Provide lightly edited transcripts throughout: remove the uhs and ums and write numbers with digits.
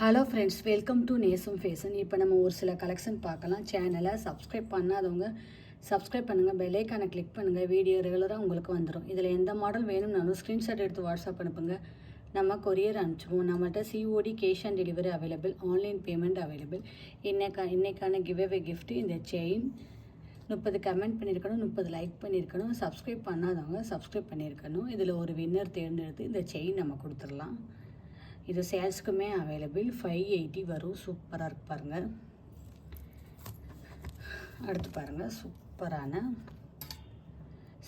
Hello friends, welcome to நேசம் fashion. இப்போ நம்ம ஒரு சில கலெக்ஷன் பார்க்கலாம். சேனலை சப்ஸ்கிரைப் பண்ணாதவங்க சப்ஸ்கிரைப் பண்ணுங்கள், பெல்லைக்கானை கிளிக் பண்ணுங்கள். வீடியோ ரெகுலராக உங்களுக்கு வந்துடும். இதில் எந்த மாடல் வேணும்னாலும் ஸ்க்ரீன்ஷாட் எடுத்து வாட்ஸ்அப் அனுப்புங்க, நம்ம கொரியர் அனுப்பிச்சிடுவோம். நம்மகிட்ட COD cash on delivery available, online payment available. இன்னைக்கான கிவ்அவே கிஃப்ட் இந்த செயின். 30 கமெண்ட் பண்ணியிருக்கணும், 30 லைக் பண்ணியிருக்கணும். சப்ஸ்கிரைப் பண்ணாதவங்க சப்ஸ்கிரைப் பண்ணியிருக்கணும். இதில் ஒரு வின்னர் தேர்ந்தெடுத்து இந்த செயின் நம்ம கொடுத்துடலாம். இது சேல்ஸுக்குமே அவைலபிள். 580 வரும். சூப்பராக இருக்கு பாருங்கள். அடுத்து பாருங்கள், சூப்பரான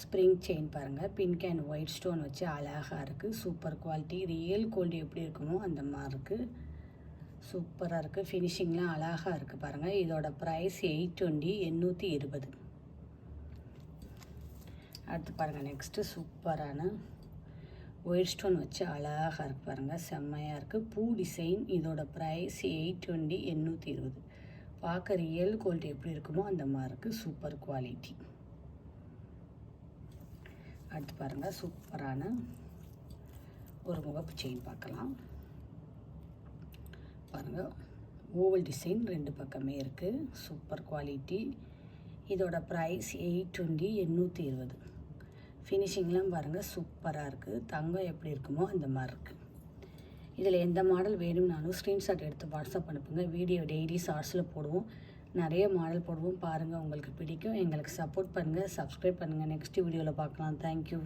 ஸ்ப்ரிங் செயின் பாருங்கள். பிங்க் அண்ட் ஒயிட் ஸ்டோன் வச்சு அழகாக இருக்குது. சூப்பர் குவாலிட்டி, ரியல் கோல்டு எப்படி இருக்குமோ அந்த மாதிரி இருக்குது. சூப்பராக இருக்குது. ஃபினிஷிங்லாம் அழகாக இருக்குது பாருங்கள். இதோட ப்ரைஸ் 820, 820. அடுத்து பாருங்கள், நெக்ஸ்ட்டு சூப்பரான ஒயிட் ஸ்டோன் வச்சு அழகாக இருக்கு பாருங்கள். செம்மையாக இருக்குது. பூ டிசைன். இதோட ப்ரைஸ் 820, 820. பார்க்க ரியல் குவாலிட்டி எப்படி இருக்குமோ அந்த மாதிரி இருக்குது. Super quality. அடுத்து பாருங்கள், சூப்பரான ஒரு முகப்பு செயின் பார்க்கலாம். பாருங்கள், ஓவல் டிசைன் 2 பக்கமே இருக்குது. Super quality. இதோட ப்ரைஸ் 820, 820. ஃபினிஷிங்லாம் பாருங்கள், சூப்பராக இருக்குது. தங்கம் எப்படி இருக்குமோ அந்த மாதிரி இருக்குது. இதில் எந்த மாடல் வேணும்னாலும் ஸ்க்ரீன்ஷாட் எடுத்து வாட்ஸ்அப் அனுப்புங்க. வீடியோ டெய்லி ஷார்ட்ஸில் போடுவோம். நிறைய மாடல் போடுவோம். பாருங்கள், உங்களுக்கு பிடிக்கும். எங்களுக்கு சப்போர்ட் பண்ணுங்கள், சப்ஸ்கிரைப் பண்ணுங்கள். நெக்ஸ்ட் வீடியோவில் பார்க்கலாம். தேங்க்யூ.